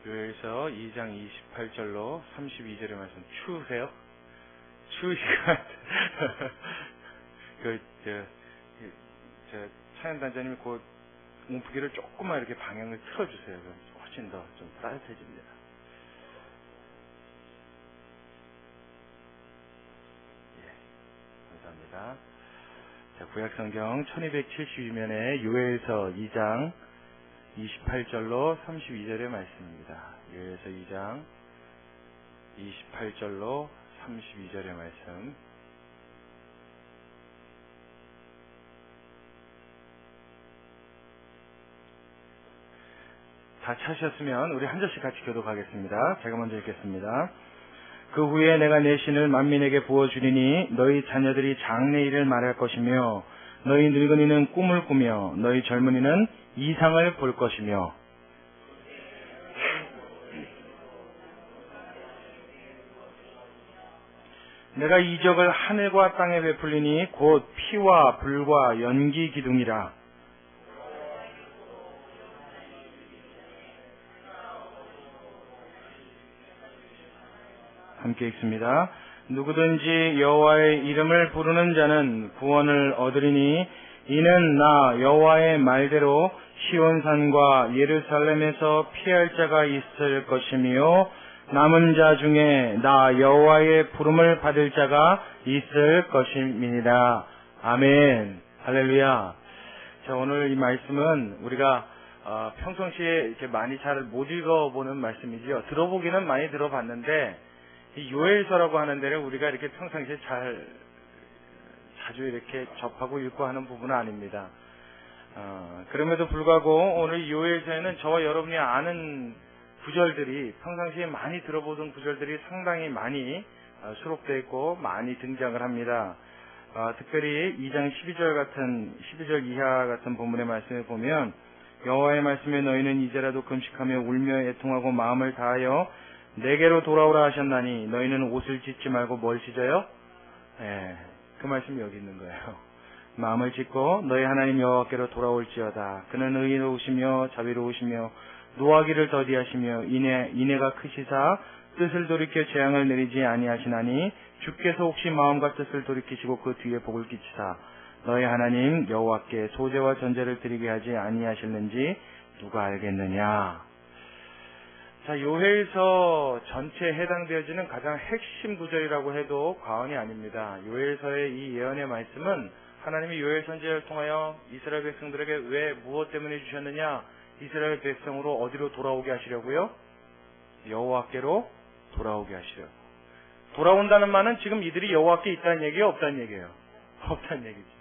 요엘서 2장 28절로 32절의 말씀 추우세요? 추우시가 사연단장님이 그 온풍기를 조금만 이렇게 방향을 틀어주세요. 그럼 훨씬 더 좀 따뜻해집니다. 예, 감사합니다. 자, 구약성경 1272면에 요엘서 2장 28절로 32절의 말씀입니다. 요엘서 2장 28절로 32절의 말씀. 다 찾으셨으면 우리 한 절씩 같이 교독하겠습니다. 제가 먼저 읽겠습니다. 그 후에 내가 내 신을 만민에게 부어주리니 너희 자녀들이 장래일을 말할 것이며 너희 늙은이는 꿈을 꾸며 너희 젊은이는 이상을 볼 것이며 내가 이적을 하늘과 땅에 베풀리니 곧 피와 불과 연기 기둥이라. 함께 읽습니다. 누구든지 여호와의 이름을 부르는 자는 구원을 얻으리니 이는 나 여호와의 말대로 시온산과 예루살렘에서 피할 자가 있을 것이며 남은 자 중에 나 여호와의 부름을 받을 자가 있을 것임이니라. 아멘. 할렐루야. 자, 오늘 이 말씀은 우리가 평상시에 이렇게 많이 잘 못 읽어보는 말씀이지요. 들어보기는 많이 들어봤는데 이 요엘서라고 하는 데를 우리가 이렇게 평상시에 자주 이렇게 접하고 읽고 하는 부분은 아닙니다. 그럼에도 불구하고 오늘 요엘서에는 저와 여러분이 아는 구절들이 평상시에 많이 들어보던 구절들이 상당히 많이 수록되어 있고 많이 등장을 합니다. 특별히 2장 12절 이하 같은 본문의 말씀을 보면 여호와의 말씀에 너희는 이제라도 금식하며 울며 애통하고 마음을 다하여 내게로 돌아오라 하셨나니 너희는 옷을 찢지 말고 뭘 찢어요? 그 말씀이 여기 있는 거예요. 마음을 찢고 너희 하나님 여호와께로 돌아올지어다. 그는 의로우시며 자비로우시며 노하기를 더디하시며 인애가 크시사 뜻을 돌이켜 재앙을 내리지 아니하시나니 주께서 혹시 마음과 뜻을 돌이키시고 그 뒤에 복을 끼치사 너희 하나님 여호와께 소제와 전제를 드리게 하지 아니하실는지 누가 알겠느냐. 자, 요엘서 전체에 해당되어지는 가장 핵심 구절이라고 해도 과언이 아닙니다. 요엘서의 이 예언의 말씀은 하나님이 요엘 선지자를 통하여 이스라엘 백성들에게 왜 무엇 때문에 주셨느냐? 이스라엘 백성으로 어디로 돌아오게 하시려고요? 여호와께로 돌아오게 하시려고. 돌아온다는 말은 지금 이들이 여호와께 있다는 얘기예요? 없다는 얘기예요? 없다는 얘기죠.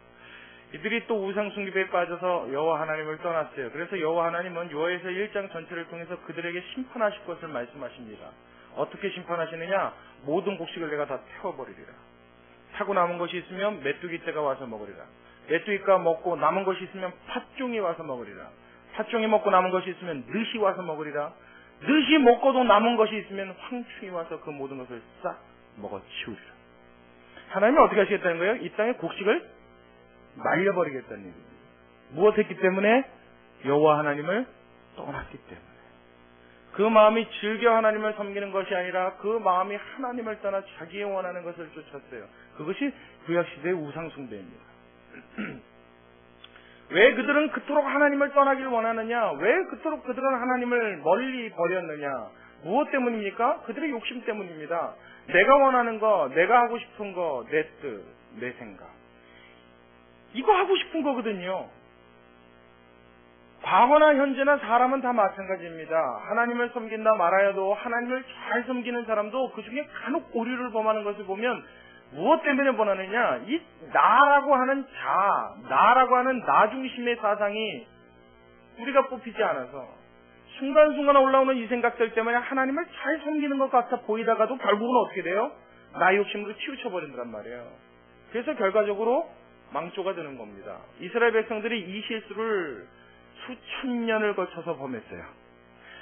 이들이 또 우상숭배에 빠져서 여호와 하나님을 떠났어요. 그래서 여호와 하나님은 요엘서 1장 전체를 통해서 그들에게 심판하실 것을 말씀하십니다. 어떻게 심판하시느냐? 모든 곡식을 내가 다 태워버리리라. 타고 남은 것이 있으면 메뚜기 떼가 와서 먹으리라. 메뚜기가 먹고 남은 것이 있으면 팥종이 와서 먹으리라. 팥종이 먹고 남은 것이 있으면 늑이 와서 먹으리라. 늑이 먹고도 남은 것이 있으면 황충이 와서 그 모든 것을 싹 먹어치우리라. 하나님은 어떻게 하시겠다는 거예요? 이 땅의 곡식을 말려버리겠다는 얘기입니다. 무엇했기 때문에? 여호와 하나님을 떠났기 때문에. 그 마음이 즐겨 하나님을 섬기는 것이 아니라 그 마음이 하나님을 떠나 자기의 원하는 것을 쫓았어요. 그것이 구약시대의 우상숭배입니다. 왜 그들은 그토록 하나님을 떠나기를 원하느냐? 왜 그토록 그들은 하나님을 멀리 버렸느냐? 무엇 때문입니까? 그들의 욕심 때문입니다. 내가 원하는 거, 내가 하고 싶은 거, 내 뜻, 내 생각. 이거 하고 싶은 거거든요. 과거나 현재나 사람은 다 마찬가지입니다. 하나님을 섬긴다 말하여도 하나님을 잘 섬기는 사람도 그 중에 간혹 오류를 범하는 것을 보면 무엇 때문에 원하느냐? 이 나라고 하는 나라고 하는 나 중심의 사상이 우리가 뽑히지 않아서 순간순간 올라오는 이 생각들 때문에 하나님을 잘 섬기는 것 같아 보이다가도 결국은 어떻게 돼요? 나 욕심으로 치우쳐버린단 말이에요. 그래서 결과적으로 망조가 되는 겁니다. 이스라엘 백성들이 이 실수를 수천 년을 거쳐서 범했어요.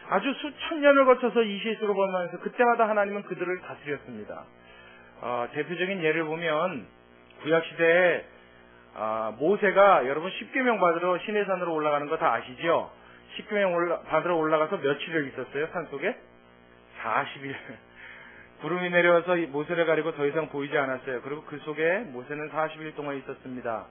아주 수천 년을 거쳐서 이 실수를 범하면서 그때마다 하나님은 그들을 다스렸습니다. 대표적인 예를 보면 구약시대에 모세가 여러분 십계명 받으러 시내산으로 올라가는 거 다 아시죠? 십계명 받으러 올라가서 며칠을 있었어요? 산속에? 40일. 구름이 내려와서 모세를 가리고 더 이상 보이지 않았어요. 그리고 그 속에 모세는 40일 동안 있었습니다.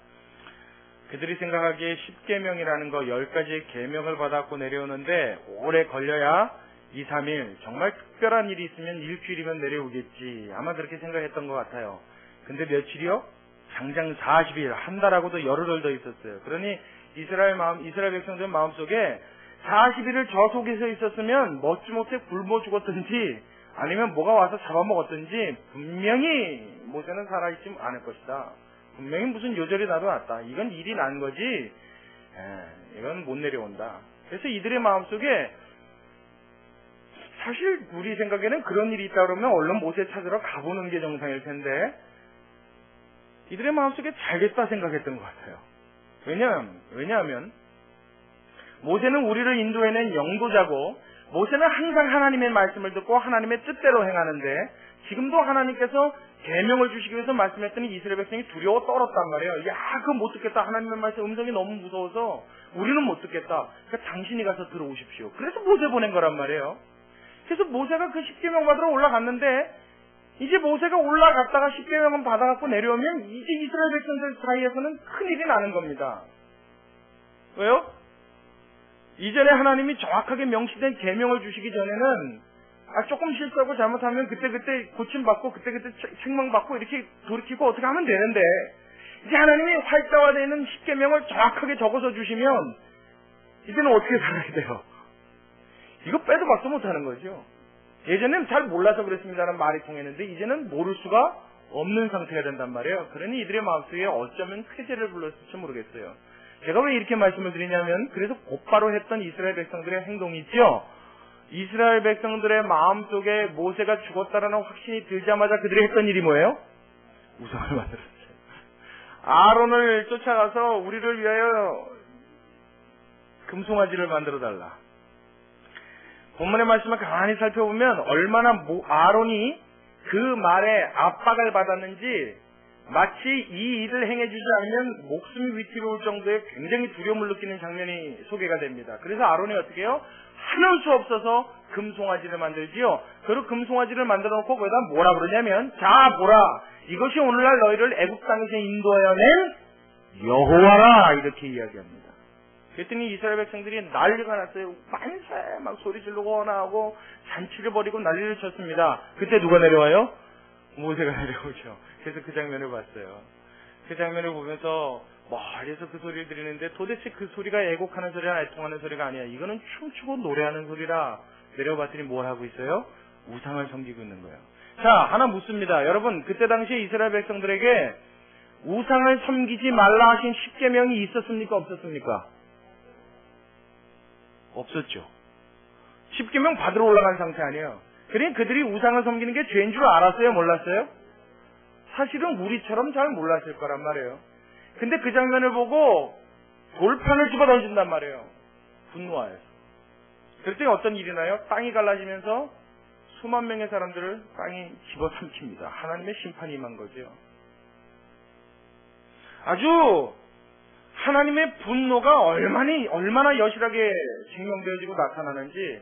그들이 생각하기에 십계명이라는 거 10가지의 계명을 받았고 내려오는데 오래 걸려야 2, 3일, 정말 특별한 일이 있으면 일주일이면 내려오겠지. 아마 그렇게 생각했던 것 같아요. 근데 며칠이요? 장장 40일, 한 달하고도 열흘을 더 있었어요. 그러니 이스라엘 백성들 마음속에 40일을 저 속에서 있었으면 먹지 못해 굶어 죽었든지 아니면 뭐가 와서 잡아먹었든지 분명히 모세는 살아있지 않을 것이다. 분명히 무슨 요절이 나도 왔다. 이건 일이 난 거지. 이건 못 내려온다. 그래서 이들의 마음속에 사실 우리 생각에는 그런 일이 있다 그러면 얼른 모세 찾으러 가보는 게 정상일 텐데 이들의 마음속에 잘겠다 생각했던 것 같아요. 왜냐하면 모세는 우리를 인도해낸 영도자고 모세는 항상 하나님의 말씀을 듣고 하나님의 뜻대로 행하는데 지금도 하나님께서 계명을 주시기 위해서 말씀했더니 이스라엘 백성이 두려워 떨었단 말이에요. 야, 그거 못 듣겠다. 하나님의 말씀 음성이 너무 무서워서 우리는 못 듣겠다. 그러니까 당신이 가서 들어오십시오. 그래서 모세 보낸 거란 말이에요. 그래서 모세가 그 십계명 받으러 올라갔는데 이제 모세가 올라갔다가 십계명을 받아갖고 내려오면 이제 이스라엘 백성들 사이에서는 큰일이 나는 겁니다. 왜요? 이전에 하나님이 정확하게 명시된 계명을 주시기 전에는 조금 실수하고 잘못하면 그때 고침받고 그때 책망받고 이렇게 돌이키고 어떻게 하면 되는데 이제 하나님이 활자화되어 있는 십계명을 정확하게 적어서 주시면 이제는 어떻게 살아야 돼요? 이거 빼도 박도 못하는 거죠. 예전에는 잘 몰라서 그랬습니다라는 말이 통했는데 이제는 모를 수가 없는 상태가 된단 말이에요. 그러니 이들의 마음속에 어쩌면 쾌재를 불렀을지 모르겠어요. 제가 왜 이렇게 말씀을 드리냐면 그래서 곧바로 했던 이스라엘 백성들의 행동이 있죠. 이스라엘 백성들의 마음속에 모세가 죽었다라는 확신이 들자마자 그들이 했던 일이 뭐예요? 우상을 만들었어요. 아론을 쫓아가서 우리를 위하여 금송아지를 만들어달라. 본문의 말씀을 가만히 살펴보면 얼마나 아론이 그 말에 압박을 받았는지 마치 이 일을 행해주지 않으면 목숨이 위태로울 정도의 굉장히 두려움을 느끼는 장면이 소개가 됩니다. 그래서 아론이 어떻게 해요? 하는 수 없어서 금송아지를 만들지요. 그리고 금송아지를 만들어 놓고 거기다 뭐라 그러냐면 자 보라 이것이 오늘날 너희를 애굽 땅에서 인도하여 낸 여호와라 이렇게 이야기합니다. 그랬더니 이스라엘 백성들이 난리가 났어요. 만세 막 소리 지르고 원하고 잔치를 벌이고 난리를 쳤습니다. 그때 누가 내려와요? 모세가 내려오죠. 그래서 그 장면을 봤어요. 그 장면을 보면서 멀리서 그 소리를 들리는데 도대체 그 소리가 애곡하는 소리나 애통하는 소리가 아니야. 이거는 춤추고 노래하는 소리라. 내려봤더니 뭘 하고 있어요? 우상을 섬기고 있는 거예요. 자, 하나 묻습니다. 여러분, 그때 당시에 이스라엘 백성들에게 우상을 섬기지 말라 하신 십계명이 있었습니까? 없었습니까? 없었죠. 십계명 받으러 올라간 상태 아니에요. 그러니까 그들이 우상을 섬기는 게 죄인 줄 알았어요? 몰랐어요? 사실은 우리처럼 잘 몰랐을 거란 말이에요. 근데 그 장면을 보고 돌판을 집어 던진단 말이에요. 분노하여서. 그랬더니 어떤 일이 나요? 땅이 갈라지면서 수만 명의 사람들을 땅이 집어삼킵니다. 하나님의 심판이 임한 거죠. 아주 하나님의 분노가 얼마나 여실하게 증명되어지고 나타나는지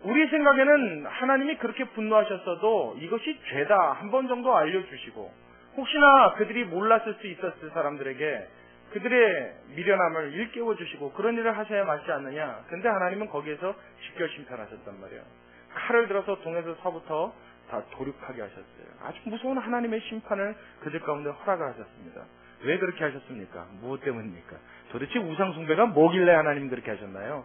우리 생각에는 하나님이 그렇게 분노하셨어도 이것이 죄다 한 번 정도 알려주시고 혹시나 그들이 몰랐을 수 있었을 사람들에게 그들의 미련함을 일깨워주시고 그런 일을 하셔야 맞지 않느냐. 근데 하나님은 거기에서 직결심판하셨단 말이에요. 칼을 들어서 동에서 서부터 다 도륙하게 하셨어요. 아주 무서운 하나님의 심판을 그들 가운데 허락을 하셨습니다. 왜 그렇게 하셨습니까? 무엇 때문입니까? 도대체 우상숭배가 뭐길래 하나님 그렇게 하셨나요?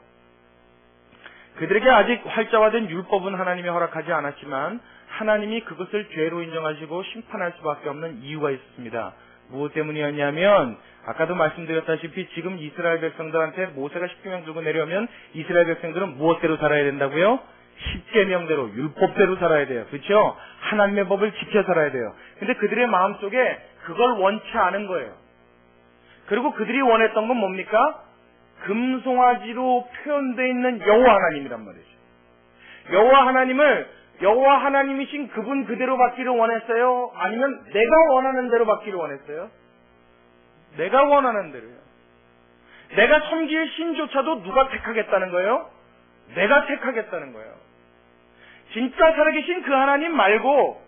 그들에게 아직 활자화된 율법은 하나님이 허락하지 않았지만 하나님이 그것을 죄로 인정하시고 심판할 수밖에 없는 이유가 있었습니다. 무엇 때문이었냐면 아까도 말씀드렸다시피 지금 이스라엘 백성들한테 모세가 십계명 들고 내려오면 이스라엘 백성들은 무엇대로 살아야 된다고요? 십계명대로 율법대로 살아야 돼요. 그렇죠? 하나님의 법을 지켜 살아야 돼요. 근데 그들의 마음속에 그걸 원치 않은 거예요. 그리고 그들이 원했던 건 뭡니까? 금송아지로 표현되어 있는 여호와 하나님이란 말이죠. 여호와 하나님이신 그분 그대로 받기를 원했어요? 아니면 내가 원하는 대로 받기를 원했어요? 내가 원하는 대로요. 내가 섬길 신조차도 누가 택하겠다는 거예요? 내가 택하겠다는 거예요. 진짜 살아계신 그 하나님 말고,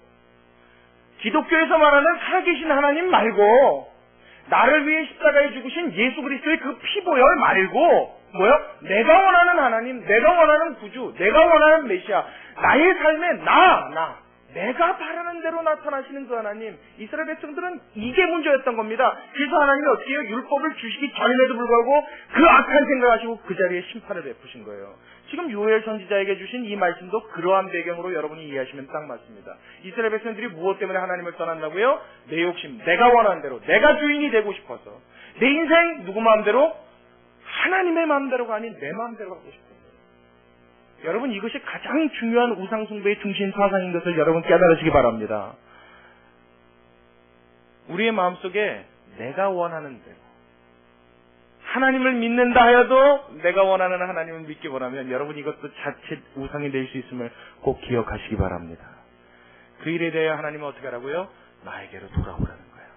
기독교에서 말하는 살아계신 하나님 말고, 나를 위해 십자가에 죽으신 예수 그리스도의 그 피보혈 말고, 뭐요? 내가 원하는 하나님, 내가 원하는 구주, 내가 원하는 메시아, 나의 삶에 내가 바라는 대로 나타나시는 그 하나님. 이스라엘 백성들은 이게 문제였던 겁니다. 그래서 하나님이 어떻게 해요? 율법을 주시기 전임에도 불구하고 그 악한 생각하시고 그 자리에 심판을 베푸신 거예요. 지금 요엘 선지자에게 주신 이 말씀도 그러한 배경으로 여러분이 이해하시면 딱 맞습니다. 이스라엘 백성들이 무엇 때문에 하나님을 떠난다고요? 내 욕심, 내가 원하는 대로, 내가 주인이 되고 싶어서. 내 인생 누구 마음대로? 하나님의 마음대로가 아닌 내 마음대로 하고 싶어요. 여러분, 이것이 가장 중요한 우상숭배의 중심 사상인 것을 여러분 깨달으시기 바랍니다. 우리의 마음속에 내가 원하는 대로, 하나님을 믿는다 하여도 내가 원하는 하나님을 믿기 원하면 여러분 이것도 자칫 우상이 될 수 있음을 꼭 기억하시기 바랍니다. 그 일에 대해 하나님은 어떻게 하라고요? 나에게로 돌아오라는 거예요.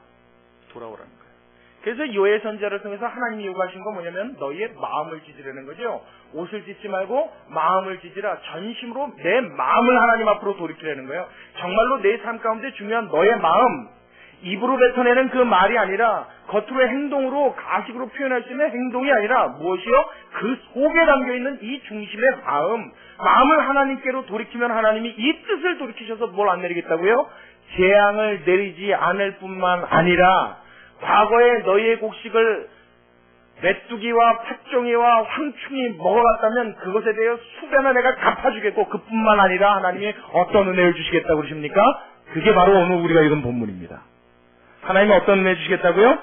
돌아오라는 거예요. 그래서 요엘 선지자를 통해서 하나님이 요구하신 건 뭐냐면 너희의 마음을 찢으라는 거죠. 옷을 찢지 말고 마음을 찢으라. 전심으로 내 마음을 하나님 앞으로 돌이키라는 거예요. 정말로 내 삶 가운데 중요한 너의 마음, 입으로 뱉어내는 그 말이 아니라 겉으로의 행동으로 가식으로 표현할 수 있는 행동이 아니라 무엇이요? 그 속에 담겨있는 이 중심의 마음을 하나님께로 돌이키면 하나님이 이 뜻을 돌이키셔서 뭘 안 내리겠다고요? 재앙을 내리지 않을 뿐만 아니라 과거에 너희의 곡식을 메뚜기와 팥종이와 황충이 먹어갔다면 그것에 대해 수배나 내가 갚아주겠고, 그뿐만 아니라 하나님이 어떤 은혜를 주시겠다고 그러십니까? 그게 바로 오늘 우리가 읽은 본문입니다. 하나님이 어떤 은혜 주시겠다고요?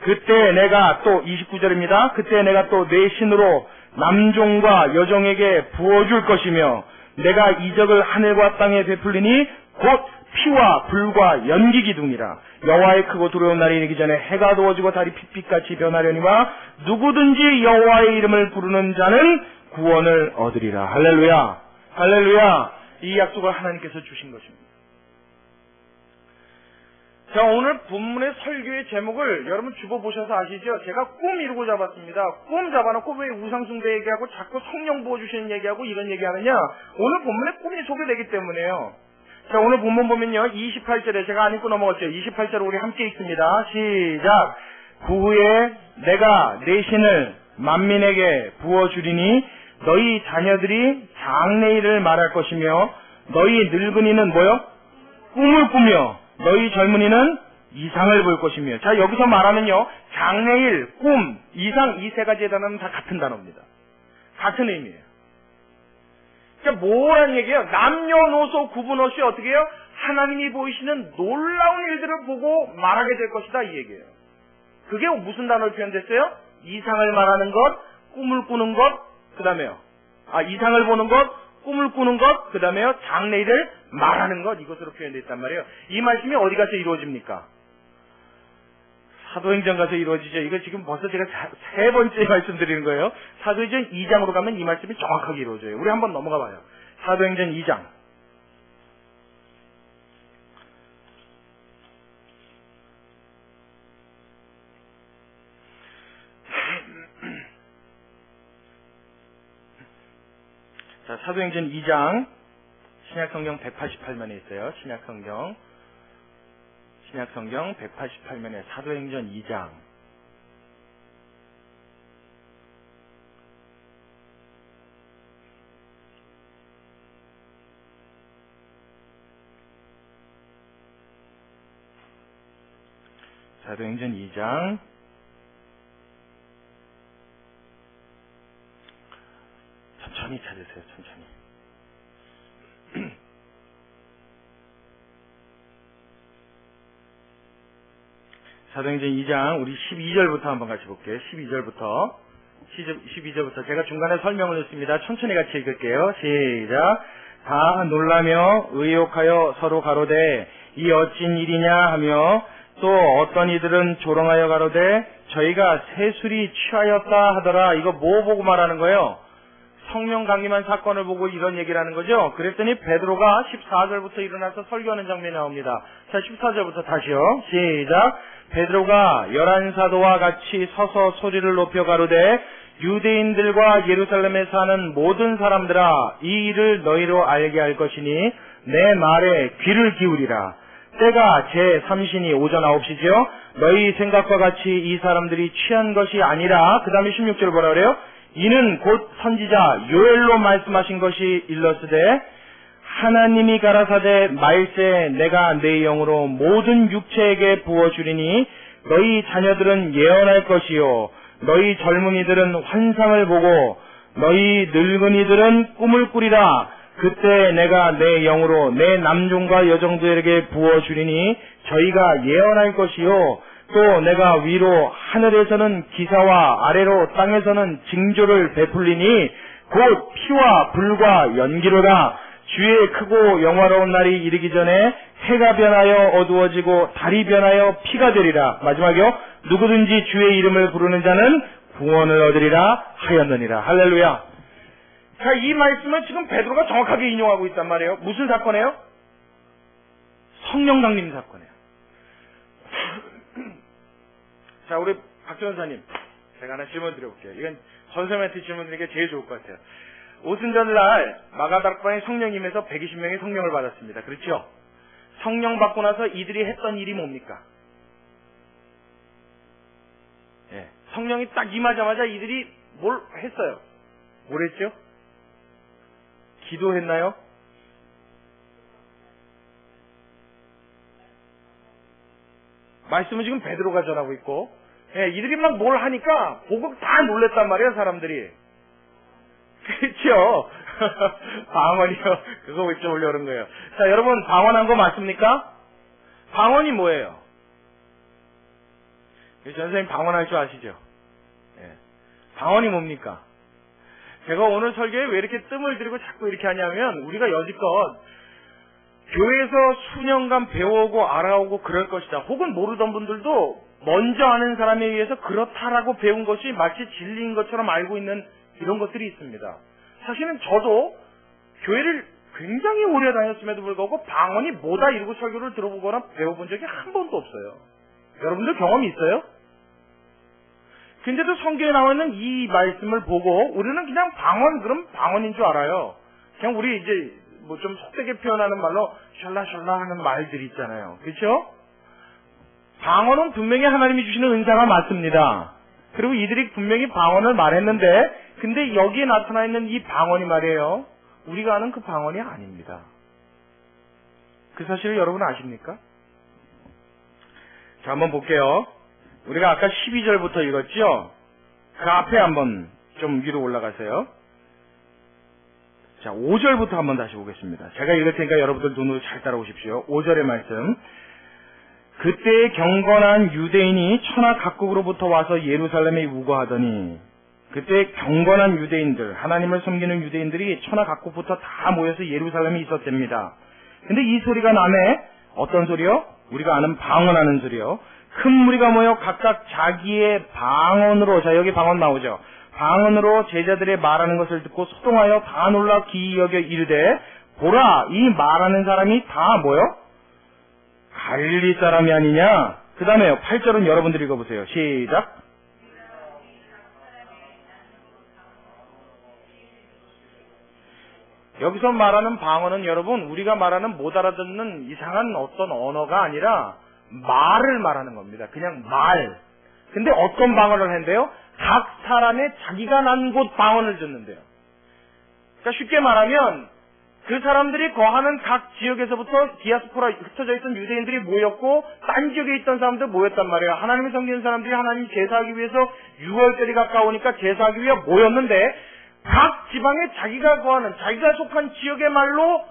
그때 내가 또 29절입니다. 그때 내가 또 내 신으로 남종과 여종에게 부어줄 것이며 내가 이적을 하늘과 땅에 베풀리니 곧 피와 불과 연기 기둥이라. 여호와의 크고 두려운 날이 이르기 전에 해가 어두워지고 달이 핏빛같이 변하려니와 누구든지 여호와의 이름을 부르는 자는 구원을 얻으리라. 할렐루야, 할렐루야. 이 약속을 하나님께서 주신 것입니다. 자, 오늘 본문의 설교의 제목을 여러분 주보보셔서 아시죠? 제가 꿈 이루고 잡았습니다. 꿈 잡아놓고 왜 우상숭배 얘기하고 자꾸 성령 부어주시는 얘기하고 이런 얘기하느냐? 오늘 본문에 꿈이 소개되기 때문에요. 자, 오늘 본문 보면요, 28절에 제가 안 읽고 넘어갔죠. 28절 우리 함께 읽습니다. 시작. 그 후에 내가 내 신을 만민에게 부어주리니 너희 자녀들이 장래일을 말할 것이며 너희 늙은이는 뭐요? 꿈을 꾸며 너희 젊은이는 이상을 볼 것이며. 자, 여기서 말하면요, 장래일, 꿈, 이상, 이 세 가지의 단어는 다 같은 단어입니다. 같은 의미예요. 그러니까 뭐라는 얘기예요? 남녀노소 구분 없이 어떻게 해요? 하나님이 보이시는 놀라운 일들을 보고 말하게 될 것이다, 이 얘기예요. 그게 무슨 단어로 표현됐어요? 이상을 말하는 것, 꿈을 꾸는 것, 그 다음에요. 이상을 보는 것, 꿈을 꾸는 것, 그 다음에요. 장래일을 말하는 것, 이것으로 표현됐단 말이에요. 이 말씀이 어디 가서 이루어집니까? 사도행전 가서 이루어지죠. 이거 지금 벌써 제가 세 번째 말씀드리는 거예요. 사도행전 2장으로 가면 이 말씀이 정확하게 이루어져요. 우리 한번 넘어가 봐요. 사도행전 2장. 자, 사도행전 2장. 신약성경 188면에 있어요. 신약성경 188면에 사도행전 2장. 사도행전 2장. 천천히 찾으세요, 천천히. 사도행전 2장 우리 12절부터 한번 같이 볼게요. 12절부터 제가 중간에 설명을 했습니다. 천천히 같이 읽을게요. 시작. 다 놀라며 의욕하여 서로 가로되 이 어찐 일이냐 하며 또 어떤 이들은 조롱하여 가로되 저희가 세술이 취하였다 하더라. 이거 뭐 보고 말하는 거예요? 성령 강림한 사건을 보고 이런 얘기를 하는 거죠. 그랬더니 베드로가 14절부터 일어나서 설교하는 장면이 나옵니다. 자, 14절부터 다시요. 시작. 베드로가 11사도와 같이 서서 소리를 높여 가로되 유대인들과 예루살렘에 사는 모든 사람들아, 이 일을 너희로 알게 할 것이니 내 말에 귀를 기울이라. 때가 제3신이 오전 9시지요. 너희 생각과 같이 이 사람들이 취한 것이 아니라, 그 다음에 16절 뭐라 그래요? 이는 곧 선지자 요엘로 말씀하신 것이 일렀으되 하나님이 가라사대 말세 내가 내 영으로 모든 육체에게 부어주리니 너희 자녀들은 예언할 것이요 너희 젊은이들은 환상을 보고 너희 늙은이들은 꿈을 꾸리라. 그때 내가 내 영으로 내 남종과 여종들에게 부어주리니 저희가 예언할 것이요 또 내가 위로 하늘에서는 기사와 아래로 땅에서는 징조를 베풀리니 곧 피와 불과 연기로다. 주의 크고 영화로운 날이 이르기 전에 해가 변하여 어두워지고 달이 변하여 피가 되리라. 마지막이요. 누구든지 주의 이름을 부르는 자는 구원을 얻으리라 하였느니라. 할렐루야. 자, 이 말씀을 지금 베드로가 정확하게 인용하고 있단 말이에요. 무슨 사건이에요? 성령 강림 사건이에요. 자, 우리 박 전사님, 제가 하나 질문 드려볼게요. 이건 전설한테 질문 드리는 게 제일 좋을 것 같아요. 오순절날 마가다락방에 성령님에서 120명의 성령을 받았습니다. 그렇죠? 성령 받고 나서 이들이 했던 일이 뭡니까? 예, 성령이 딱 임하자마자 이들이 뭘 했어요? 뭘 했죠? 기도했나요? 말씀은 지금 베드로가 전하고 있고, 예, 이들이 막 뭘 하니까 보고 다 놀랬단 말이에요, 사람들이. 그렇죠? 방언이요. 그거 왜 좀 어려운 거예요. 자, 여러분, 방언한 거 맞습니까? 방언이 뭐예요? 전선생님 방언할 줄 아시죠? 예. 방언이 뭡니까? 제가 오늘 설교에 왜 이렇게 뜸을 들이고 자꾸 이렇게 하냐면, 우리가 여지껏 교회에서 수년간 배워오고 알아오고 그럴 것이다. 혹은 모르던 분들도 먼저 아는 사람에 의해서 그렇다라고 배운 것이 마치 진리인 것처럼 알고 있는 이런 것들이 있습니다. 사실은 저도 교회를 굉장히 오래 다녔음에도 불구하고 방언이 뭐다 이러고 설교를 들어보거나 배워본 적이 한 번도 없어요. 여러분들 경험이 있어요? 근데도 성경에 나와 있는 이 말씀을 보고 우리는 그냥 방언, 그럼 방언인 줄 알아요. 그냥 우리 이제 뭐 좀 속되게 표현하는 말로 샬라샬라 하는 말들이 있잖아요. 그렇죠? 방언은 분명히 하나님이 주시는 은사가 맞습니다. 그리고 이들이 분명히 방언을 말했는데, 근데 여기에 나타나 있는 이 방언이 말이에요, 우리가 아는 그 방언이 아닙니다. 그 사실을 여러분 아십니까? 자, 한번 볼게요. 우리가 아까 12절부터 읽었죠? 그 앞에 한번 좀 위로 올라가세요. 자, 5절부터 한번 다시 보겠습니다. 제가 읽을 테니까 여러분들 눈으로 잘 따라오십시오. 5절의 말씀. 그때 경건한 유대인이 천하 각국으로부터 와서 예루살렘에 우거하더니, 그때 경건한 유대인들, 하나님을 섬기는 유대인들이 천하 각국부터 다 모여서 예루살렘에 있었답니다. 근데 이 소리가 나네. 어떤 소리요? 우리가 아는 방언하는 소리요. 큰 무리가 모여 각각 자기의 방언으로, 자, 여기 방언 나오죠. 방언으로 제자들의 말하는 것을 듣고 소동하여 다 놀라 기이 여겨 이르되, 보라, 이 말하는 사람이 다 뭐요? 갈릴리 사람이 아니냐? 그 다음에요. 8절은 여러분들이 읽어보세요. 시작. 여기서 말하는 방언은 여러분, 우리가 말하는 못 알아듣는 이상한 어떤 언어가 아니라 말을 말하는 겁니다. 그냥 말. 근데 어떤 방언을 한대요? 각 사람의 자기가 난 곳 방언을 듣는데요. 그러니까 쉽게 말하면 그 사람들이 거하는 각 지역에서부터 디아스포라 흩어져 있던 유대인들이 모였고, 딴 지역에 있던 사람들 모였단 말이에요. 하나님을 섬기는 사람들이 하나님 제사하기 위해서 6월절이 가까우니까 제사하기 위해 모였는데, 각 지방에 자기가 거하는, 자기가 속한 지역의 말로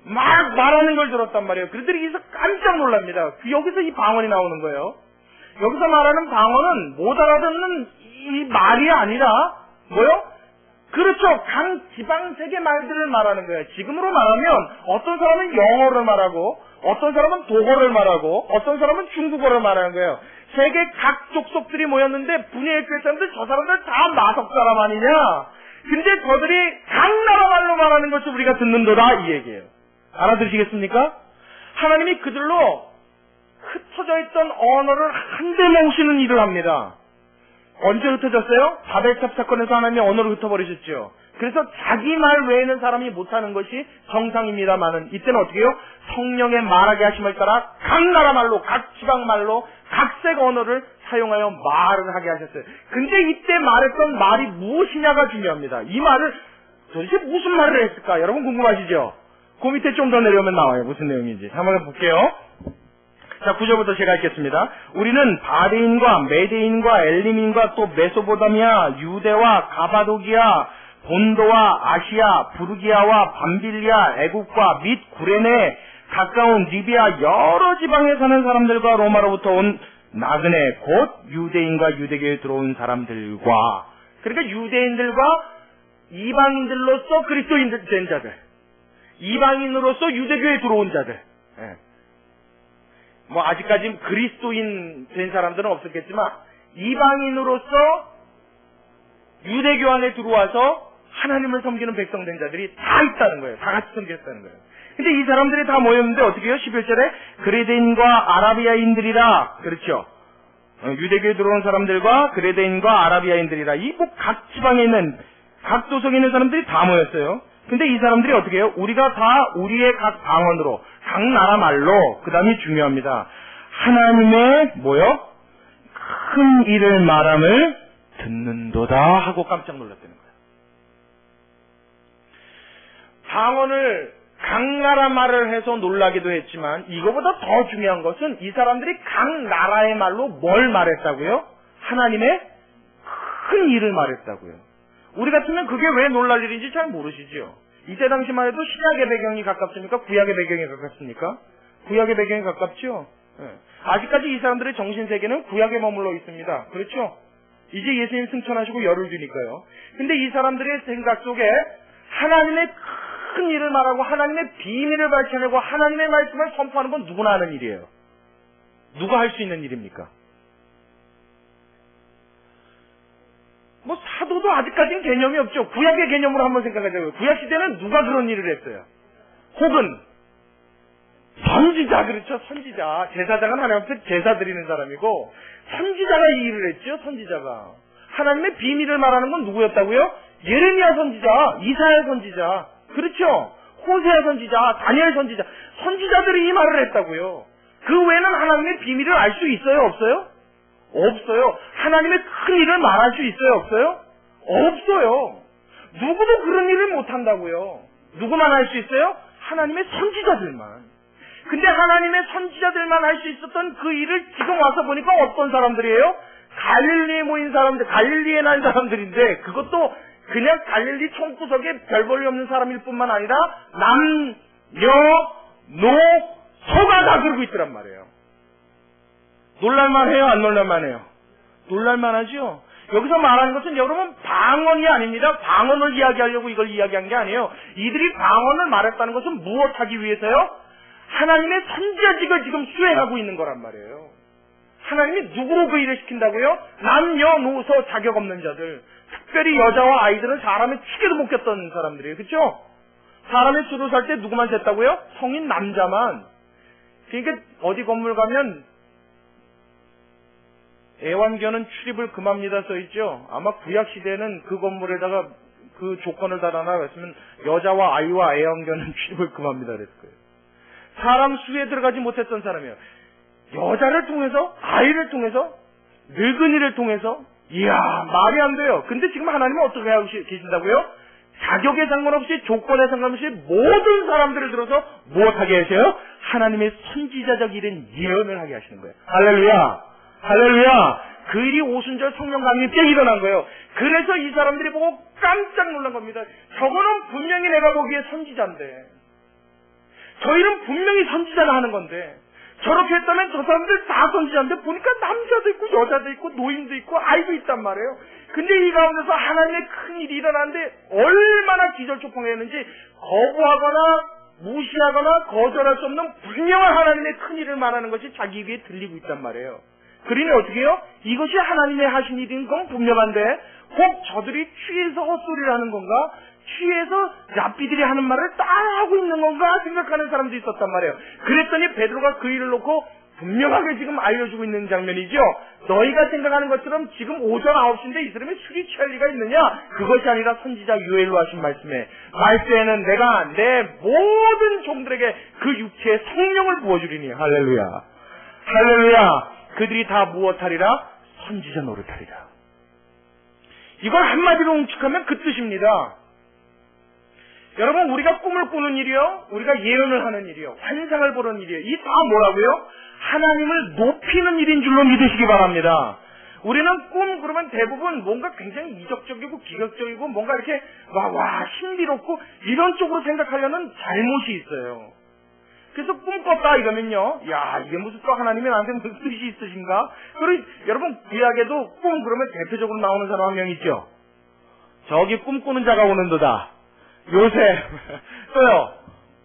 막 말하는 걸 들었단 말이에요. 그들이 여기서 깜짝 놀랍니다. 여기서 이 방언이 나오는 거예요. 여기서 말하는 방언은 못 알아듣는 이 말이 아니라 뭐요? 그렇죠. 각 지방 세계 말들을 말하는 거예요. 지금으로 말하면 어떤 사람은 영어를 말하고, 어떤 사람은 독어를 말하고, 어떤 사람은 중국어를 말하는 거예요. 세계 각 족속들이 모였는데 분야의 교회 사람들, 저 사람들 다 마석 사람 아니냐? 근데 저들이 각 나라 말로 말하는 것을 우리가 듣는도다 이 얘기예요. 알아들으시겠습니까? 하나님이 그들로 흩어져 있던 언어를 한데 모으시는 일을 합니다. 언제 흩어졌어요? 바벨탑 사건에서 하나님이 언어를 흩어버리셨죠. 그래서 자기 말 외에는 사람이 못하는 것이 정상입니다만은 이때는 어떻게 해요? 성령의 말하게 하심을 따라 각 나라 말로, 각 지방 말로, 각색 언어를 사용하여 말을 하게 하셨어요. 근데 이때 말했던 말이 무엇이냐가 중요합니다. 이 말을 도대체 무슨 말을 했을까? 여러분 궁금하시죠? 그 밑에 좀 더 내려오면 나와요. 무슨 내용인지. 한번 볼게요. 자, 9절부터 제가 읽겠습니다. 우리는 바데인과 메데인과 엘림인과 또 메소포타미아, 유대와 가바도기아, 본도와 아시아, 부르기아와 밤빌리아, 애국과 및 구레네, 가까운 리비아 여러 지방에 사는 사람들과 로마로부터 온 나그네 곧 유대인과 유대교에 들어온 사람들과, 그러니까 유대인들과 이방인들로서 그리스도인 된 자들, 이방인으로서 유대교에 들어온 자들. 뭐 아직까지 그리스도인 된 사람들은 없었겠지만 이방인으로서 유대교 안에 들어와서 하나님을 섬기는 백성 된 자들이 다 있다는 거예요. 다 같이 섬겼다는 거예요. 근데 이 사람들이 다 모였는데 어떻게 해요? 11절에 그레데인과 아라비아인들이라, 그렇죠? 유대교에 들어온 사람들과 그레데인과 아라비아인들이라, 이 뭐 각 지방에 있는, 각 도성에 있는 사람들이 다 모였어요. 근데 이 사람들이 어떻게 해요? 우리가 다 우리의 각 방언으로, 각 나라 말로, 그 다음이 중요합니다. 하나님의 뭐요? 큰 일을 말함을 듣는도다 하고 깜짝 놀랐다는 거예요. 방언을 각 나라 말을 해서 놀라기도 했지만 이거보다 더 중요한 것은 이 사람들이 각 나라의 말로 뭘 말했다고요? 하나님의 큰 일을 말했다고요. 우리 같으면 그게 왜 놀랄 일인지 잘 모르시죠. 이때 당시만 해도 신약의 배경이 가깝습니까? 구약의 배경이 가깝습니까? 구약의 배경이 가깝죠. 아직까지 이 사람들의 정신세계는 구약에 머물러 있습니다. 그렇죠? 이제 예수님 승천하시고 열을 주니까요. 근데 이 사람들의 생각 속에 하나님의 큰 일을 말하고 하나님의 비밀을 밝혀내고 하나님의 말씀을 선포하는 건 누구나 하는 일이에요. 누가 할 수 있는 일입니까? 뭐 사도도 아직까지는 개념이 없죠. 구약의 개념으로 한번 생각하자고요. 구약 시대는 누가 그런 일을 했어요? 혹은 선지자, 그렇죠? 선지자. 제사장은 하나님 앞에 제사 드리는 사람이고 선지자가 이 일을 했죠. 선지자가. 하나님의 비밀을 말하는 건 누구였다고요? 예레미야 선지자, 이사야 선지자, 그렇죠? 호세아 선지자, 다니엘 선지자, 선지자들이 이 말을 했다고요. 그 외에는 하나님의 비밀을 알 수 있어요? 없어요? 없어요. 하나님의 큰 일을 말할 수 있어요? 없어요? 없어요. 누구도 그런 일을 못한다고요. 누구만 할 수 있어요? 하나님의 선지자들만. 근데 하나님의 선지자들만 할 수 있었던 그 일을 지금 와서 보니까 어떤 사람들이에요? 갈릴리에 모인 사람들, 갈릴리에 난 사람들인데 그것도 그냥 갈릴리 총구석에 별 볼일 없는 사람일 뿐만 아니라 남, 여, 노, 소가 다 그러고 있더란 말이에요. 놀랄만해요? 안 놀랄만해요? 놀랄만하죠? 여기서 말하는 것은 여러분 방언이 아닙니다. 방언을 이야기하려고 이걸 이야기한 게 아니에요. 이들이 방언을 말했다는 것은 무엇하기 위해서요? 하나님의 선지자직을 지금 수행하고 있는 거란 말이에요. 하나님이 누구로 그 일을 시킨다고요? 남녀노소 자격 없는 자들, 특별히 여자와 아이들은 사람의 축에도 못 꼈던 사람들이에요. 그렇죠? 사람의 수로 살 때 누구만 셌다고요? 성인 남자만. 그러니까 어디 건물 가면 애완견은 출입을 금합니다 써있죠. 아마 구약시대는 그 건물에다가 그 조건을 달아놔 했으면 여자와 아이와 애완견은 출입을 금합니다 그랬을 거예요. 사람 수에 들어가지 못했던 사람이에요. 여자를 통해서, 아이를 통해서, 늙은이를 통해서, 이야, 말이 안 돼요. 근데 지금 하나님은 어떻게 하고 계신다고요? 자격에 상관없이, 조건에 상관없이 모든 사람들을 들어서 무엇하게 하셔요? 하나님의 선지자적 일은 예언을 하게 하시는 거예요. 할렐루야! 할렐루야! 그 일이 오순절 성령 강림 때 일어난 거예요. 그래서 이 사람들이 보고 깜짝 놀란 겁니다. 저거는 분명히 내가 보기에 선지자인데, 저희는 분명히 선지자가 하는 건데, 저렇게 했다면 저 사람들 다 선지자인데 보니까 남자도 있고 여자도 있고 노인도 있고 아이도 있단 말이에요. 근데 이 가운데서 하나님의 큰 일이 일어나는데 얼마나 기절초풍했는지 거부하거나 무시하거나 거절할 수 없는 분명한 하나님의 큰 일을 말하는 것이 자기 귀에 들리고 있단 말이에요. 그러니 어떻게 해요? 이것이 하나님의 하신 일인 건 분명한데 혹 저들이 취해서 헛소리를 하는 건가? 취해서 랍비들이 하는 말을 따라하고 있는 건가 생각하는 사람도 있었단 말이에요. 그랬더니 베드로가 그 일을 놓고 분명하게 지금 알려주고 있는 장면이죠. 너희가 생각하는 것처럼 지금 오전 9시인데 이 사람이 술이 취할 리가 있느냐? 그것이 아니라 선지자 요엘로 하신 말씀에 말세에는 내가 내 모든 종들에게 그 육체의 성령을 부어주리니 할렐루야. 할렐루야. 그들이 다 무엇하리라? 선지자 노릇하리라. 이걸 한마디로 웅축하면 그 뜻입니다. 여러분, 우리가 꿈을 꾸는 일이요, 우리가 예언을 하는 일이요, 환상을 보는 일이요, 이 다 뭐라고요? 하나님을 높이는 일인 줄로 믿으시기 바랍니다. 우리는 꿈 그러면 대부분 뭔가 굉장히 이적적이고 기격적이고 뭔가 이렇게 신비롭고 이런 쪽으로 생각하려는 잘못이 있어요. 그래서 꿈 꿨다 이러면요, 야, 이게 무슨 또 하나님이 나한테 무슨 뜻이 있으신가? 그리고 여러분, 구약에도 꿈 그러면 대표적으로 나오는 사람 한 명 있죠. 저기 꿈꾸는 자가 오는도다. 요셉. 또요,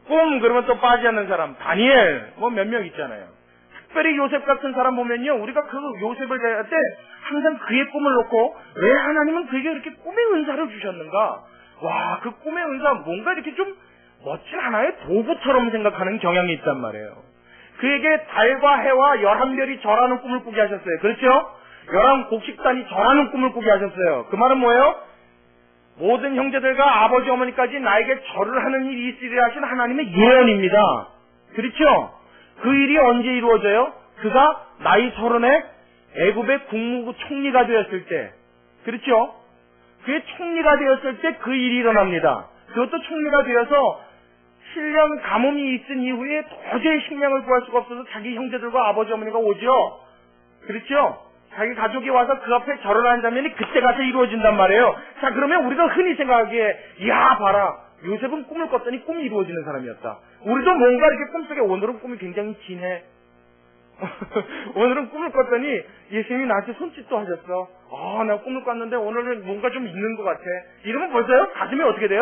꿈 그러면 또 빠지지 않는 사람, 다니엘, 뭐 몇 명 있잖아요. 특별히 요셉 같은 사람 보면요, 우리가 그 요셉을 대할 때 항상 그의 꿈을 놓고 왜 하나님은 그에게 이렇게 꿈의 은사를 주셨는가? 와, 그 꿈의 은사 뭔가 이렇게 좀 멋진 하나의 도구처럼 생각하는 경향이 있단 말이에요. 그에게 달과 해와 11별이 절하는 꿈을 꾸게 하셨어요. 그렇죠? 11곡식단이 절하는 꿈을 꾸게 하셨어요. 그 말은 뭐예요? 모든 형제들과 아버지 어머니까지 나에게 절을 하는 일이 있으리라 하신 하나님의 예언입니다. 그렇죠? 그 일이 언제 이루어져요? 그가 나이 30에 애굽의 국무부 총리가 되었을 때, 그렇죠? 그의 총리가 되었을 때 그 일이 일어납니다. 그것도 총리가 되어서 7년 가뭄이 있은 이후에 도저히 식량을 구할 수가 없어서 자기 형제들과 아버지 어머니가 오죠. 그렇죠? 자기 가족이 와서 그 앞에 절을 하는 장면이 그때 가서 이루어진단 말이에요. 자, 그러면 우리가 흔히 생각하기에, 야, 봐라, 요셉은 꿈을 꿨더니 꿈이 이루어지는 사람이었다. 우리도 뭔가 이렇게 꿈속에, 오늘은 꿈이 굉장히 진해. 오늘은 꿈을 꿨더니 예수님이 나한테 손짓도 하셨어. 나 꿈을 꿨는데 오늘은 뭔가 좀 있는 것 같아. 이러면 벌써요? 가슴이 어떻게 돼요?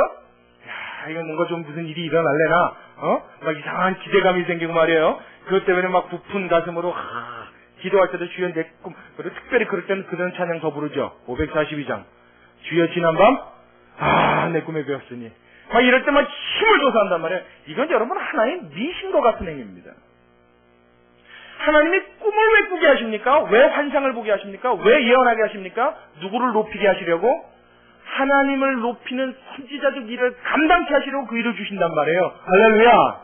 야, 이거 뭔가 좀 무슨 일이 일어날래나? 막 이상한 기대감이 생기고 말이에요. 그것 때문에 막 부푼 가슴으로 기도할 때도 주여 내 꿈, 그리고 특별히 그럴 때는 그런 찬양 더 부르죠. 542장. 주여 지난밤 내 꿈에 배웠으니. 막 이럴 때 막 힘을 줘서 한단 말이에요. 이건 여러분 하나의 미신과 같은 행위입니다. 하나님이 꿈을 왜 꾸게 하십니까? 왜 환상을 보게 하십니까? 왜 예언하게 하십니까? 누구를 높이게 하시려고? 하나님을 높이는 선지자적 일을 감당케 하시려고 그 일을 주신단 말이에요. 할렐루야.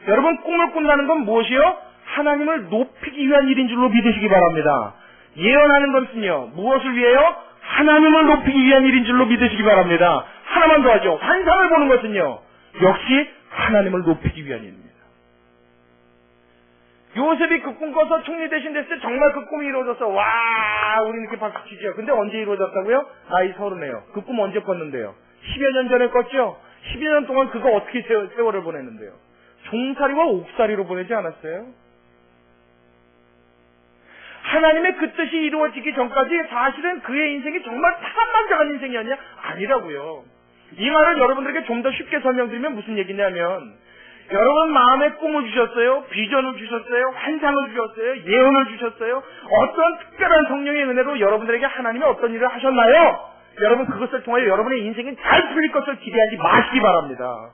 여러분, 꿈을 꾼다는 건 무엇이요? 하나님을 높이기 위한 일인 줄로 믿으시기 바랍니다. 예언하는 것은요, 무엇을 위해요? 하나님을 높이기 위한 일인 줄로 믿으시기 바랍니다. 하나만 더 하죠. 환상을 보는 것은요, 역시 하나님을 높이기 위한 일입니다. 요셉이 그 꿈 꿔서 총리 대신 됐을 때 정말 그 꿈이 이루어졌어. 와, 우리 이렇게 박수 치죠. 근데 언제 이루어졌다고요? 나이 30이에요. 그 꿈 언제 꿨는데요? 10여 년 전에 꿨죠? 10여 년 동안 그거 어떻게 세월을 보냈는데요? 종살이와 옥살이로 보내지 않았어요? 하나님의 그 뜻이 이루어지기 전까지 사실은 그의 인생이 정말 파란만장한 인생이 아니라고요. 이 말을 여러분들에게 좀 더 쉽게 설명드리면 무슨 얘기냐면, 여러분 마음에 꿈을 주셨어요, 비전을 주셨어요, 환상을 주셨어요, 예언을 주셨어요. 어떤 특별한 성령의 은혜로 여러분들에게 하나님이 어떤 일을 하셨나요? 여러분 그것을 통하여 여러분의 인생이 잘 풀릴 것을 기대하지 마시기 바랍니다.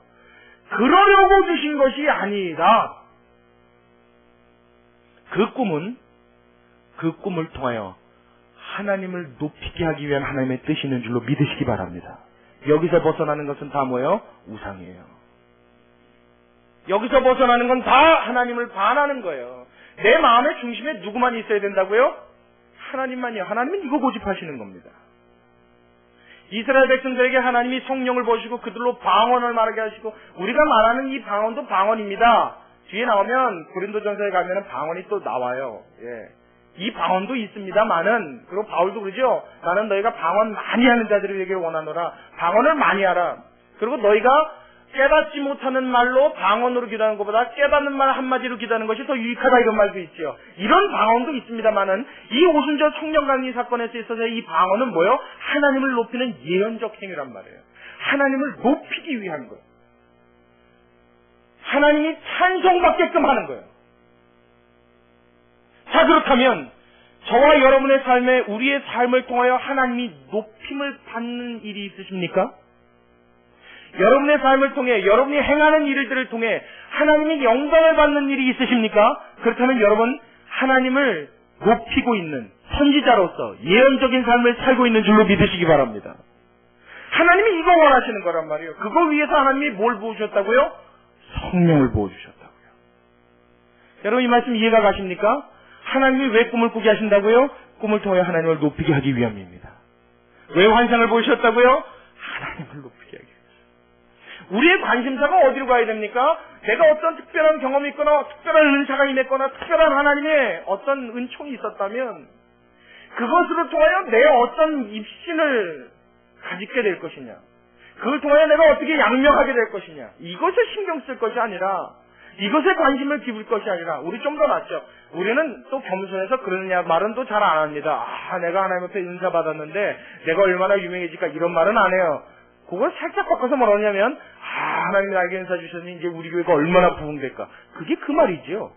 그러려고 주신 것이 아니라 그 꿈을 통하여 하나님을 높이게 하기 위한 하나님의 뜻이 있는 줄로 믿으시기 바랍니다. 여기서 벗어나는 것은 다 뭐예요? 우상이에요. 여기서 벗어나는 건 다 하나님을 반하는 거예요. 내 마음의 중심에 누구만 있어야 된다고요? 하나님만이요. 하나님은 이거 고집하시는 겁니다. 이스라엘 백성들에게 하나님이 성령을 보시고 그들로 방언을 말하게 하시고, 우리가 말하는 이 방언도 방언입니다. 뒤에 나오면 고린도전서에 가면 방언이 또 나와요. 이 방언도 있습니다만은, 그리고 바울도 그러죠. 나는 너희가 방언 많이 하는 자들에게 원하노라. 방언을 많이 하라. 그리고 너희가 깨닫지 못하는 말로 방언으로 기도하는 것보다 깨닫는 말 한마디로 기도하는 것이 더 유익하다, 이런 말도 있죠. 이런 방언도 있습니다만은, 이 오순절 성령 강림 사건에서 있어서 이 방언은 뭐예요? 하나님을 높이는 예언적 행위란 말이에요. 하나님을 높이기 위한 거예요. 하나님이 찬송받게끔 하는 거예요. 자, 그렇다면 저와 여러분의 삶에 우리의 삶을 통하여 하나님이 높임을 받는 일이 있으십니까? 여러분의 삶을 통해 여러분이 행하는 일들을 통해 하나님이 영광을 받는 일이 있으십니까? 그렇다면 여러분 하나님을 높이고 있는 선지자로서 예언적인 삶을 살고 있는 줄로 믿으시기 바랍니다. 하나님이 이거 원하시는 거란 말이에요. 그걸 위해서 하나님이 뭘 부어주셨다고요? 성령을 부어주셨다고요. 여러분 이 말씀 이해가 가십니까? 하나님이 왜 꿈을 꾸게 하신다고요? 꿈을 통해 하나님을 높이게 하기 위함입니다. 왜 환상을 보셨다고요? 하나님을 높이게 하기 위해서. 우리의 관심사가 어디로 가야 됩니까? 내가 어떤 특별한 경험이 있거나 특별한 은사가 임했거나 특별한 하나님의 어떤 은총이 있었다면 그것으로 통하여 내 어떤 입신을 가지게 될 것이냐, 그걸 통하여 내가 어떻게 양명하게 될 것이냐, 이것에 신경 쓸 것이 아니라, 이것에 관심을 기울 것이 아니라, 우리 좀 더 낫죠. 우리는 또 겸손해서 그러느냐 말은 또 잘 안 합니다. 내가 하나님 앞에 은사 받았는데 내가 얼마나 유명해질까 이런 말은 안 해요. 그걸 살짝 바꿔서 뭐라 하냐면 하나님이 나에게 은사 주셨으니 이제 우리 교회가 얼마나 부흥될까, 그게 그 말이죠.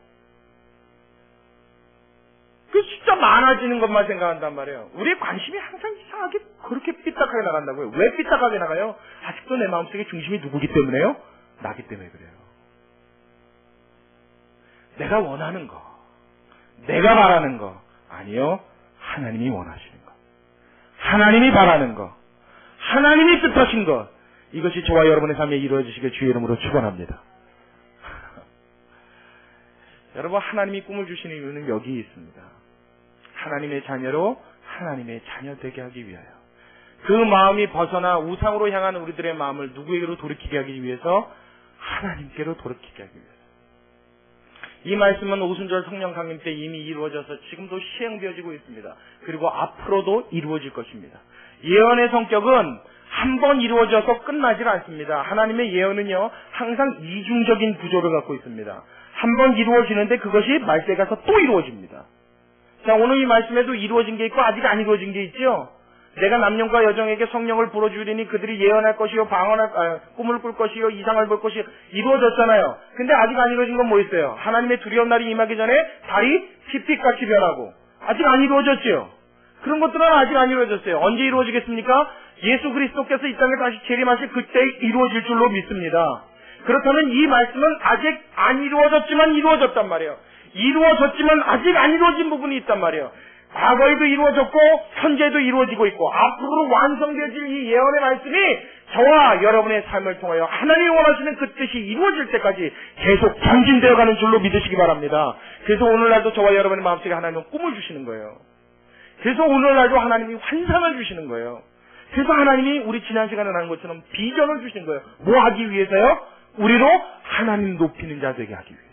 그 숫자 많아지는 것만 생각한단 말이에요. 우리의 관심이 항상 이상하게 그렇게 삐딱하게 나간다고요. 왜 삐딱하게 나가요? 아직도 내 마음속에 중심이 누구기 때문에요? 나기 때문에 그래요. 내가 원하는 거, 내가 바라는 거 아니요. 하나님이 원하시는 거, 하나님이 바라는 거, 하나님이 뜻하신 것, 이것이 저와 여러분의 삶에 이루어지시길 주의 이름으로 축원합니다. 여러분 하나님이 꿈을 주시는 이유는 여기 있습니다. 하나님의 자녀로 하나님의 자녀 되게 하기 위하여, 그 마음이 벗어나 우상으로 향한 우리들의 마음을 누구에게로 돌이키게 하기 위해서? 하나님께로 돌이키게 하기 위해서. 이 말씀은 오순절 성령 강림 때 이미 이루어져서 지금도 시행되어지고 있습니다. 그리고 앞으로도 이루어질 것입니다. 예언의 성격은 한 번 이루어져서 끝나질 않습니다. 하나님의 예언은요 항상 이중적인 구조를 갖고 있습니다. 한 번 이루어지는데 그것이 말세에 가서 또 이루어집니다. 자, 오늘 이 말씀에도 이루어진 게 있고 아직 안 이루어진 게 있죠. 내가 남녀과 여정에게 성령을 불어주리니 그들이 예언할 것이요, 꿈을 꿀 것이요, 이상을 볼 것이요, 이루어졌잖아요. 근데 아직 안 이루어진 건 뭐 있어요? 하나님의 두려운 날이 임하기 전에 달이 핏빛같이 변하고, 아직 안 이루어졌죠. 그런 것들은 아직 안 이루어졌어요. 언제 이루어지겠습니까? 예수 그리스도께서 이 땅에 다시 재림하실 그때 이루어질 줄로 믿습니다. 그렇다면 이 말씀은 아직 안 이루어졌지만 이루어졌단 말이에요. 이루어졌지만 아직 안 이루어진 부분이 있단 말이에요. 과거에도 이루어졌고 현재도 이루어지고 있고 앞으로 완성되어질 이 예언의 말씀이 저와 여러분의 삶을 통하여 하나님이 원하시는 그 뜻이 이루어질 때까지 계속 전진되어가는 줄로 믿으시기 바랍니다. 그래서 오늘날도 저와 여러분의 마음속에 하나님은 꿈을 주시는 거예요. 그래서 오늘날도 하나님이 환상을 주시는 거예요. 그래서 하나님이 우리 지난 시간에 나눈 것처럼 비전을 주신 거예요. 뭐 하기 위해서요? 우리로 하나님 높이는 자 되게 하기 위해서.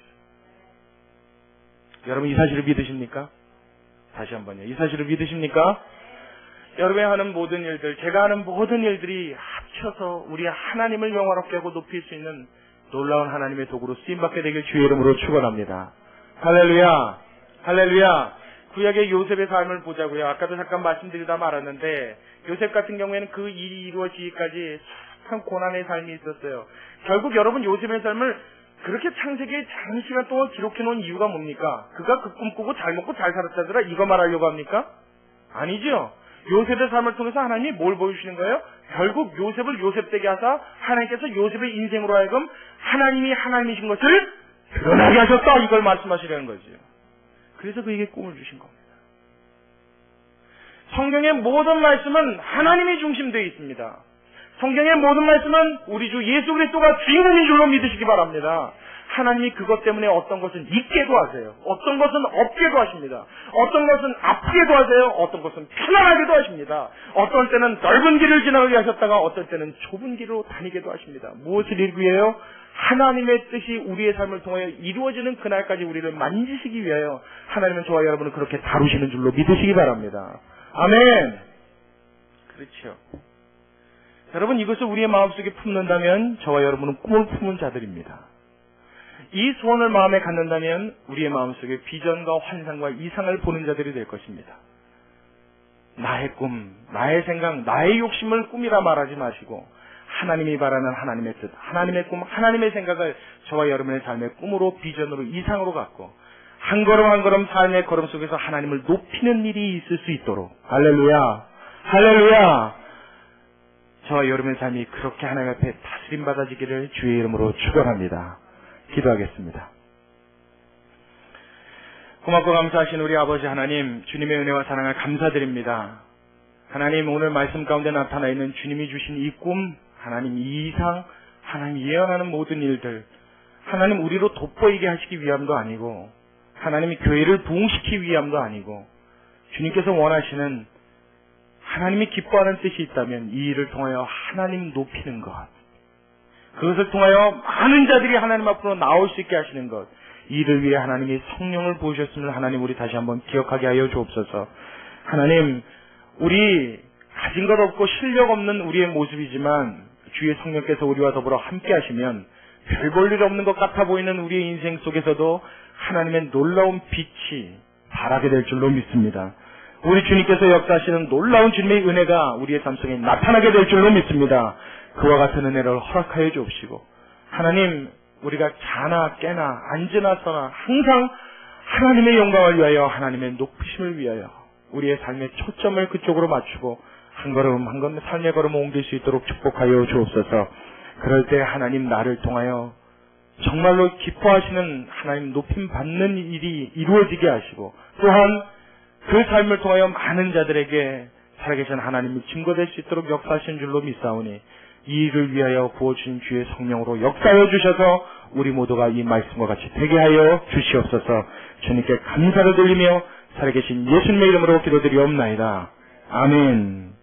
여러분 이 사실을 믿으십니까? 다시 한번요. 이 사실을 믿으십니까? 여러분이 하는 모든 일들, 제가 하는 모든 일들이 합쳐서 우리 하나님을 영화롭게 하고 높일 수 있는 놀라운 하나님의 도구로 쓰임받게 되길 주의 이름으로 축원합니다. 할렐루야, 할렐루야. 구약의 요셉의 삶을 보자고요. 아까도 잠깐 말씀드리다 말았는데 요셉 같은 경우에는 그 일이 이루어지기까지 참 고난의 삶이 있었어요. 결국 여러분 요셉의 삶을 그렇게 창세기에 장시간 동안 기록해 놓은 이유가 뭡니까? 그가 그 꿈꾸고 잘 먹고 잘 살았다더라 이거 말하려고 합니까? 아니죠. 요셉의 삶을 통해서 하나님이 뭘 보여주시는 거예요? 결국 요셉을 요셉되게 하사 하나님께서 요셉의 인생으로 하여금 하나님이 하나님이신 것을 드러나게 하셨다, 이걸 말씀하시려는 거죠. 그래서 그에게 꿈을 주신 겁니다. 성경의 모든 말씀은 하나님이 중심되어 있습니다. 성경의 모든 말씀은 우리 주 예수 그리스도가 주인공인 줄로 믿으시기 바랍니다. 하나님이 그것 때문에 어떤 것은 있게도 하세요. 어떤 것은 없게도 하십니다. 어떤 것은 아프게도 하세요. 어떤 것은 편안하게도 하십니다. 어떤 때는 넓은 길을 지나가게 하셨다가 어떤 때는 좁은 길로 다니게도 하십니다. 무엇을 이루기 위해요? 하나님의 뜻이 우리의 삶을 통하여 이루어지는 그날까지 우리를 만지시기 위하여 하나님은 저와 여러분을 그렇게 다루시는 줄로 믿으시기 바랍니다. 아멘. 그렇죠. 여러분 이것을 우리의 마음속에 품는다면 저와 여러분은 꿈을 품은 자들입니다. 이 소원을 마음에 갖는다면 우리의 마음속에 비전과 환상과 이상을 보는 자들이 될 것입니다. 나의 꿈, 나의 생각, 나의 욕심을 꿈이라 말하지 마시고 하나님이 바라는 하나님의 뜻, 하나님의 꿈, 하나님의 생각을 저와 여러분의 삶의 꿈으로 비전으로 이상으로 갖고 한 걸음 한 걸음 삶의 걸음 속에서 하나님을 높이는 일이 있을 수 있도록 할렐루야 할렐루야 저와 여러분의 삶이 그렇게 하나님 앞에 다스림 받아지기를 주의 이름으로 축원합니다. 기도하겠습니다. 고맙고 감사하신 우리 아버지 하나님, 주님의 은혜와 사랑을 감사드립니다. 하나님, 오늘 말씀 가운데 나타나 있는 주님이 주신 이 꿈, 하나님 이 이상, 하나님 예언하는 모든 일들, 하나님 우리로 돋보이게 하시기 위함도 아니고, 하나님이 교회를 부흥시키기 위함도 아니고, 주님께서 원하시는 하나님이 기뻐하는 뜻이 있다면 이 일을 통하여 하나님 높이는 것, 그것을 통하여 많은 자들이 하나님 앞으로 나올 수 있게 하시는 것, 이 일을 위해 하나님이 성령을 부으셨음을 하나님 우리 다시 한번 기억하게 하여 주옵소서. 하나님, 우리 가진 것 없고 실력 없는 우리의 모습이지만 주의 성령께서 우리와 더불어 함께 하시면 별 볼 일 없는 것 같아 보이는 우리의 인생 속에서도 하나님의 놀라운 빛이 발하게 될 줄로 믿습니다. 우리 주님께서 역사하시는 놀라운 주님의 은혜가 우리의 삶 속에 나타나게 될 줄로 믿습니다. 그와 같은 은혜를 허락하여 주옵시고, 하나님, 우리가 자나 깨나 앉으나 서나 항상 하나님의 영광을 위하여, 하나님의 높이심을 위하여 우리의 삶의 초점을 그쪽으로 맞추고 한 걸음 한 걸음 삶의 걸음을 옮길 수 있도록 축복하여 주옵소서. 그럴 때 하나님 나를 통하여 정말로 기뻐하시는 하나님 높임 받는 일이 이루어지게 하시고, 또한 그 삶을 통하여 많은 자들에게 살아계신 하나님이 증거될 수 있도록 역사하신 줄로 믿사오니, 이 일을 위하여 부어주신 주의 성령으로 역사하여 주셔서 우리 모두가 이 말씀과 같이 되게 하여 주시옵소서. 주님께 감사를 돌리며 살아계신 예수님의 이름으로 기도드리옵나이다. 아멘.